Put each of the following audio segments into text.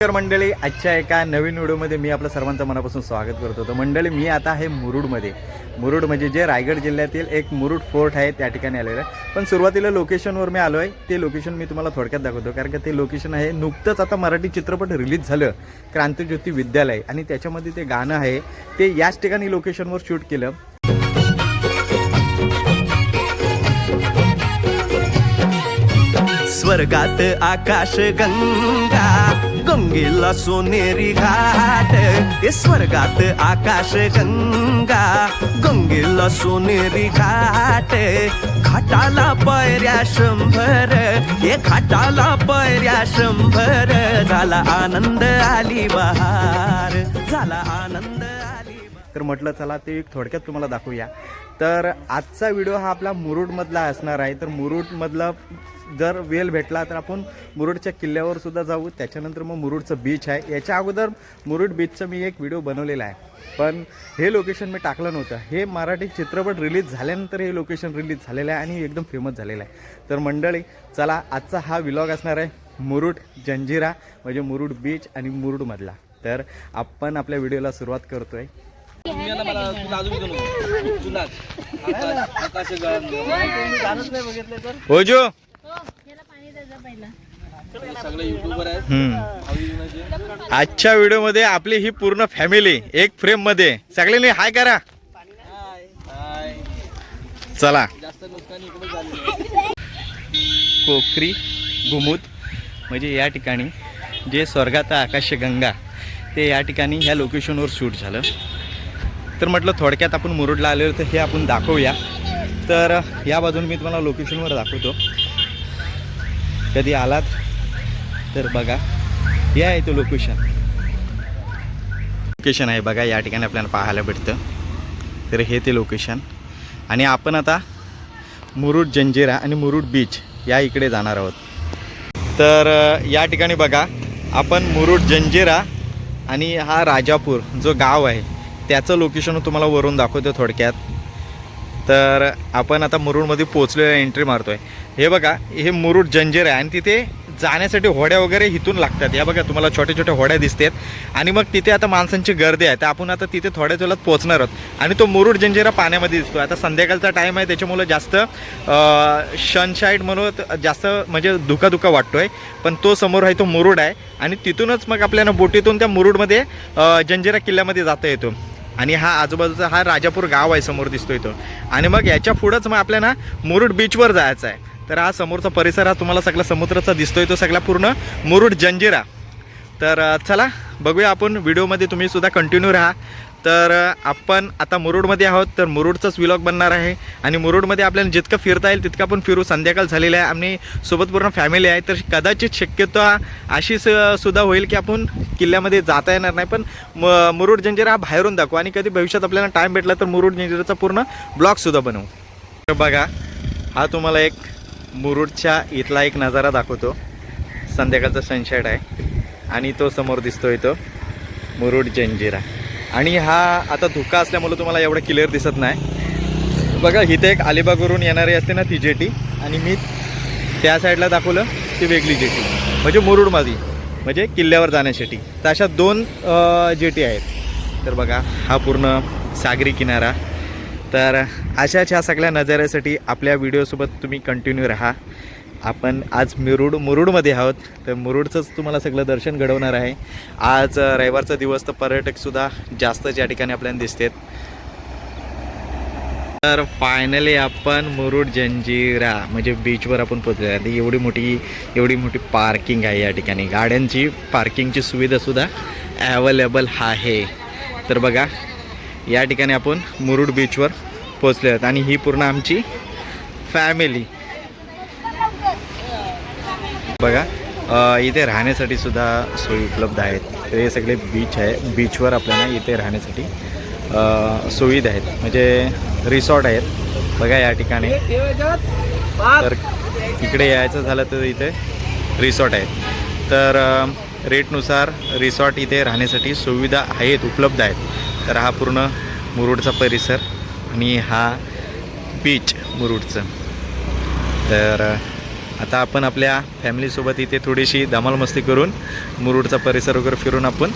तर मंडळी, आजच्या एका नवीन व्हिडिओमध्ये मी आपलं सर्वांचं मनापासून स्वागत करतो. तर मंडळी, मी आता आहे मुरुडमध्ये. मुरुड म्हणजे जे रायगड जिल्ह्यातील एक मुरुड फोर्ट आहे, त्या ठिकाणी आलेलं आहे. पण सुरुवातीला लोकेशनवर मी आलो आहे. ते लोकेशन मी तुम्हाला थोडक्यात दाखवतो, कारण की ते लोकेशन आहे नुकतंच आता मराठी चित्रपट रिलीज झालं, क्रांतिज्योती विद्यालय, आणि त्याच्यामध्ये ते गाणं आहे ते याच ठिकाणी लोकेशनवर शूट केलं. स्वर्गात आकाश गंगा, गंगेला सोनेरी घाट. हे स्वर्गात आकाश गंगा, गंगेला सोनेरी घाट. घाटाला पायऱ्या 100, हे घाटाला पायऱ्या 100. झाला आनंद आली बहार, झाला आनंद आली बहार. तर म्हटलं चला ते एक थोडक्यात तुम्हाला दाखवूया. तर आजचा व्हिडिओ हा आपला मुरुडमधला असणार आहे. तर मुरुडमधला जर वेळ भेटला तर आपण मुरुडच्या किल्ल्यावर सुद्धा जाऊ. त्याच्यानंतर मग मुरुडचं बीच आहे. याच्या अगोदर मुरुड बीचचं मी एक व्हिडिओ बनवलेला आहे, पण हे लोकेशन मी टाकलं नव्हतं. हे मराठी चित्रपट रिलीज झाल्यानंतर हे लोकेशन रिलीज झालेलं आहे आणि एकदम फेमस झालेलं आहे. तर मंडळी, चला आजचा हा व्लॉग असणार आहे मुरुड जंजिरा, म्हणजे मुरुड बीच आणि मुरुडमधला. तर आपण आपल्या व्हिडिओला सुरुवात करतोय. ओजो आजच्या व्हिडिओमध्ये आपली ही पूर्ण फॅमिली एक फ्रेम मध्ये, सगळ्यांनी हाय करा. चला. कोकरी घुमूत म्हणजे या ठिकाणी जे स्वर्गात आकाश गंगा, ते या ठिकाणी ह्या लोकेशनवर शूट झालं. तर म्हटलं थोडक्यात आपण मुरुडला आलेलो तर हे आपण दाखवूया. तर या बाजून मी तुम्हाला लोकेशनवर दाखवतो. कधी आलात तर बघा, हे आहे तो लोकेशन आहे बघा, या ठिकाणी आपल्याला पाहायला भेटतं. तर हे ते लोकेशन, आणि आपण आता मुरुड जंजिरा आणि मुरुड बीच या इकडे जाणार आहोत. तर या ठिकाणी बघा, आपण मुरुड जंजिरा आणि हा राजापूर जो गाव आहे त्याचं लोकेशन तुम्हाला वरून दाखवतो थोडक्यात. तर आपण आता मुरुडमध्ये पोचलेलो, एंट्री मारतो आहे. हे बघा, हे मुरुड जंजिरा आहे आणि तिथे जाण्यासाठी होड्या वगैरे इथून लागतात. या बघा, तुम्हाला छोट्या छोट्या होड्या दिसतात. आणि मग तिथे आता माणसांची गर्दी आहे, तर आपण आता तिथे थोड्याच वेळात पोचणार आहोत. आणि तो मुरुड जंजिरा पाण्यामध्ये दिसतो. आता संध्याकाळचा टाईम आहे, त्याच्यामुळं जास्त सनशाईड म्हणून जास्त म्हणजे धुका वाटतो आहे. पण तो समोर आहे तो मुरुड आहे, आणि तिथूनच मग आपल्याला बोटीतून त्या मुरुडमध्ये जंजिरा किल्ल्यामध्ये जाता येतो. आणि हा आजूबाजूचा हा राजापूर गाव आहे, समोर दिसतोय तो. आणि मग याच्या पुढंच मग आपल्याला मुरुड बीचवर जायचं आहे. तर हा समोरचा परिसर हा तुम्हाला सगळा समुद्राचा दिसतोय, तो सगळा पूर्ण मुरुड जंजिरा. तर चला बघूया आपण व्हिडिओमध्ये, तुम्ही सुद्धा कंटिन्यू राहा. तर आपण आता मुरुडमध्ये आहोत, तर मुरुडचाच व्लॉग बनणार आहे. आणि मुरुडमध्ये आपल्याला जितकं फिरता येईल तितकं आपण फिरू. संध्याकाळ झालेलं आहे आणि सोबत पूर्ण फॅमिली आहे, तर कदाचित शक्यतो अशी सुद्धा होईल की आपण किल्ल्यामध्ये जाता येणार नाही. पण मुरुड जंजिरा हा बाहेरून दाखवू, आणि कधी भविष्यात आपल्याला टाईम भेटला तर मुरुड जंजिराचा पूर्ण ब्लॉगसुद्धा बनवू. तर बघा, हा तुम्हाला एक मुरुडच्या इथला एक नजारा दाखवतो. संध्याकाळचा सनसेट आहे आणि तो समोर दिसतोय तो मुरुड जंजिरा. आणि हा आता धुका असल्यामुळे तुम्हाला एवढं क्लिअर दिसत नाही. बघा, इथे एक अलिबागवरून येणारी असते ना ती जेटी, आणि मी त्या साईडला दाखवलं ती वेगळी जेटी, म्हणजे मुरुडमध्ये म्हणजे किल्ल्यावर जाण्यासाठी. तर अशा 2 जेटी आहेत. तर बघा, हा पूर्ण सागरी किनारा. तर अशाच ह्या सगळ्या नजाऱ्यासाठी आपल्या व्हिडिओसोबत तुम्ही कंटिन्यू राहा. आपण आज मुरुडमध्ये आहोत, तर मुरुडचंच तुम्हाला सगळं दर्शन घडवणार आहे. आज रविवारचा दिवस, तर पर्यटकसुद्धा जास्तच या ठिकाणी आपल्याला दिसतात. तर फायनली आपण मुरुड जंजिरा म्हणजे बीचवर आपण पोहोचलो आहे. एवढी मोठी पार्किंग आहे या ठिकाणी. गाड्यांची पार्किंगची सुविधासुद्धा ॲवेलेबल आहे. तर बघा, या ठिकाणी आपण मुरुड बीचवर पोहोचले आहेत, आणि ही पूर्ण आमची फॅमिली. बघा, इथे राहण्यासाठी सुद्धा सोयी उपलब्ध आहेत. तर हे सगळे बीच आहे, बीचवर आपल्याला इथे राहण्यासाठी सुविधा आहेत, म्हणजे रिसॉर्ट आहेत. बघा या ठिकाणी, तर इकडे यायचं झालं तर इथे रिसॉर्ट आहेत. तर रेटनुसार रिसॉर्ट इथे राहण्यासाठी सुविधा आहेत, उपलब्ध आहेत. तर हा पूर्ण मुरुडचा परिसर आणि हा बीच मुरुडचं. तर आता आपण आपल्या फॅमिलीसोबत इथे थोडीशी धमाल मस्ती करून मुरुडचा परिसर वगैरे फिरून आपण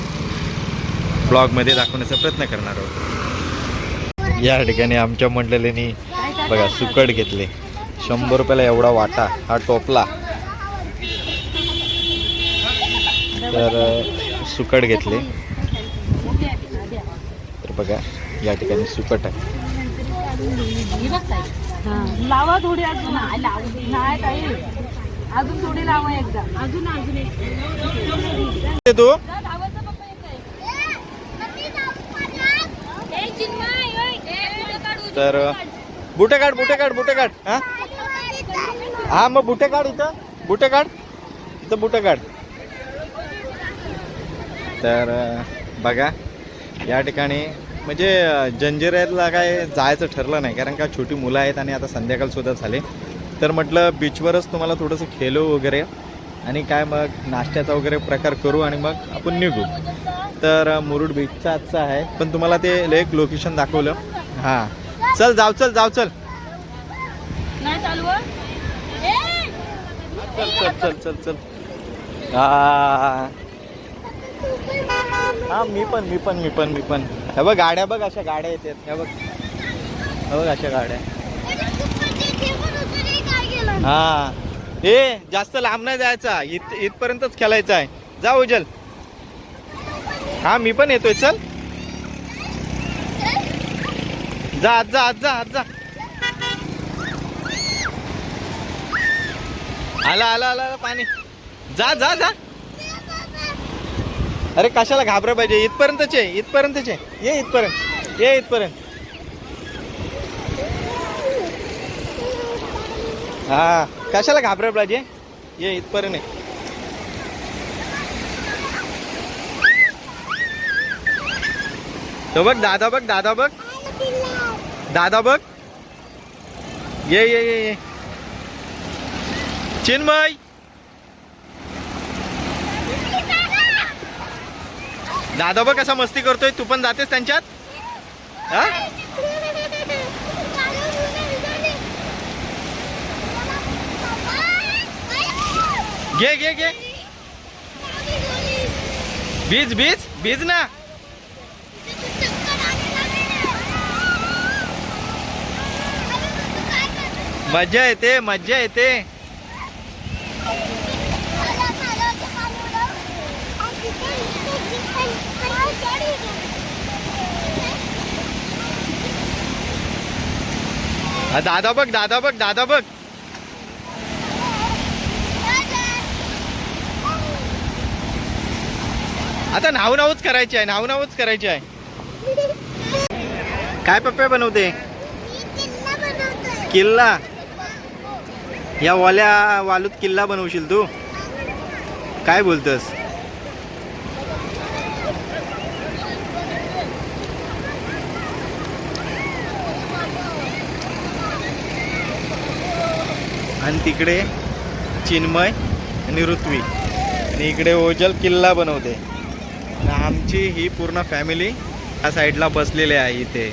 ब्लॉगमध्ये दाखवण्याचा प्रयत्न करणार आहोत. या ठिकाणी आमच्या मंडळींनी बघा सुकट घेतले 100 रुपयाला एवढा वाटा हा टोपला. तर सुकट घेतले. तर बघा या ठिकाणी सुकट आहे. लावा थोडी अजून नाही काही अजून थोडी लावा एकदा अजून तू तर बुटे काढ हा मग बुटे काढ इथं बुटे काढ. तर बघा या ठिकाणी म्हणजे जंजिऱ्याला काय जायचं ठरलं नाही कारण का छोटी मुलं आहेत आणि आता संध्याकाळसुद्धा झाले. तर म्हटलं बीचवरच तुम्हाला थोडंसं खेळू वगैरे आणि काय मग नाश्त्याचा वगैरे प्रकार करू आणि मग आपण निघू. तर मुरुड बीचचा आजचा आहे पण तुम्हाला ते एक लोकेशन दाखवलं. हां चल नाही चालू चल हा मी पण हे बघ गाड्या बघ अशा गाड्या येतात. हे बघ अशा गाड्या. हा ए जास्त लांब नाही जायचा इथपर्यंतच खेळायचं आहे. जा उजल. हा मी पण येतोय. चल जा आज जा आला पाणी. जा अरे कशाला घाबरा पाहिजे इथपर्यंतच आहे ये इथपर्यंत हा कशाला घाबरा पाहिजे ये इथपर्यंत आहे. तो बघ दादा बघ ये चिन्मय दादा बघ कसा मस्ती करतोय. तू पण जातेस त्यांच्यात. हा घे बीज ना. मज्जा येते. दादा बघ आता नावच करायची आहे. काय पप्पा बनवते किल्ला. या वालूत किल्ला बनवशील तू. काय बोलतोस. आणि तिकडे चिन्मय आणि ऋत्वी आणि इकडे ओजल किल्ला बनवते. आमची ही पूर्ण फॅमिली या साईडला बसलेली आहे इथे.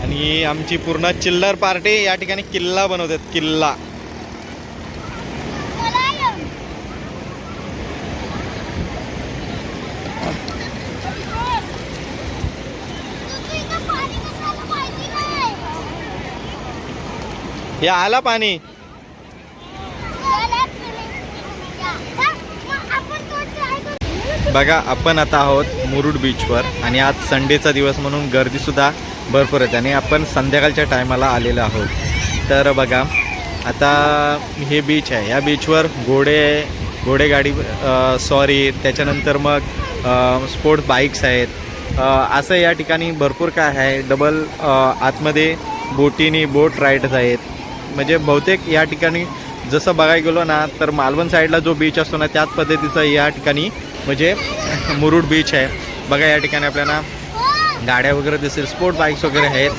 आणि आमची पूर्ण चिल्लर पार्टी या ठिकाणी किल्ला बनवतात. किल्ला हे आला पाणी. बघा आपण आता आहोत मुरुड बीचवर आणि आज संडेचा दिवस म्हणून गर्दीसुद्धा भरपूर आहे आणि आपण संध्याकाळच्या टायमाला आलेलो आहोत. तर बघा आता हे बीच आहे. या बीचवर घोडेगाडी त्याच्यानंतर मग स्पोर्ट्स बाईक्स आहेत. असं या ठिकाणी भरपूर काय आहे. डबल आतमध्ये बोट राईड्स आहेत. म्हणजे बहुतेक या ठिकाणी जसं बघायला गेलो ना तर मालवण साईडला जो बीच असतो ना त्याच पद्धतीचा या ठिकाणी म्हणजे मुरुड बीच आहे. बघा या ठिकाणी आपल्याला गाड्या वगैरे दिसेल, स्पोर्ट बाईक्स वगैरे आहेत.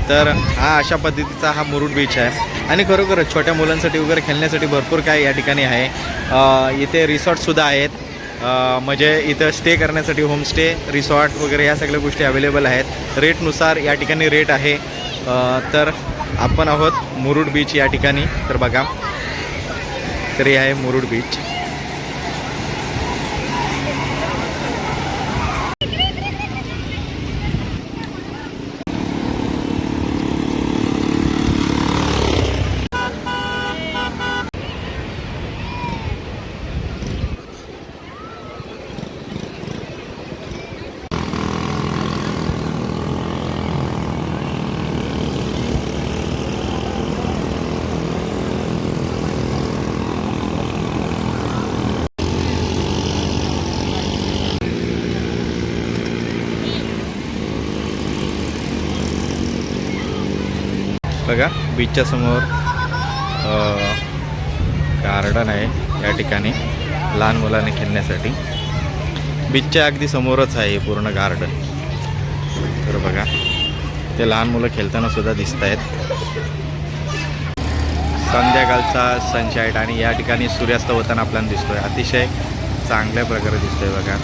तर हा अशा पद्धतीचा हा मुरुड बीच आहे आणि खरोखरच छोट्या मुलांसाठी वगैरे खेळण्यासाठी भरपूर काय या ठिकाणी आहे. इथे रिसॉर्टसुद्धा आहेत म्हणजे इथं स्टे करण्यासाठी होमस्टे रिसॉर्ट वगैरे या सगळ्या गोष्टी अवेलेबल आहेत. रेटनुसार या ठिकाणी रेट आहे. तर आपण आहोत मुरुड बीच या ठिकाणी. तर बघा, तर हे आहे मुरुड बीच. बघा, बीचच्या समोर गार्डन आहे या ठिकाणी लहान मुलांना खेळण्यासाठी. बीचच्या अगदी समोरच आहे पूर्ण गार्डन. तर बघा, ते लहान मुलं खेळताना सुद्धा दिसत आहेत. संध्याकाळचा सनशाईट आणि या ठिकाणी सूर्यास्त होताना आपल्याला दिसतोय. अतिशय चांगल्या प्रकारे दिसतोय. बघा,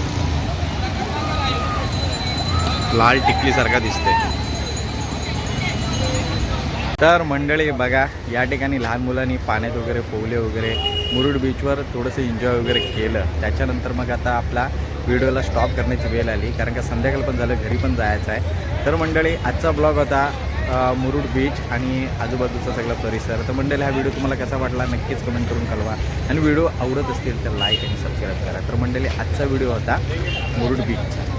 लाल टिकलीसारखा दिसतोय. तर मंडळी बघा, या ठिकाणी लहान मुलांनी पाण्यात वगैरे पोहले वगैरे, मुरुड बीचवर थोडंसं एन्जॉय वगैरे केलं. त्याच्यानंतर मग आता आपला व्हिडिओला स्टॉप करण्याची वेळ आली, कारण का संध्याकाळ पण झालं, घरी पण जायचं आहे. तर मंडळी, आजचा ब्लॉग होता मुरुड बीच आणि आजूबाजूचा सगळा परिसर. तर मंडळी, हा व्हिडिओ तुम्हाला कसा वाटला नक्कीच कमेंट करून कळवा, आणि व्हिडिओ आवडत असतील तर लाईक आणि सबस्क्राईब करा. तर मंडळी, आजचा व्हिडिओ होता मुरुड बीचचा.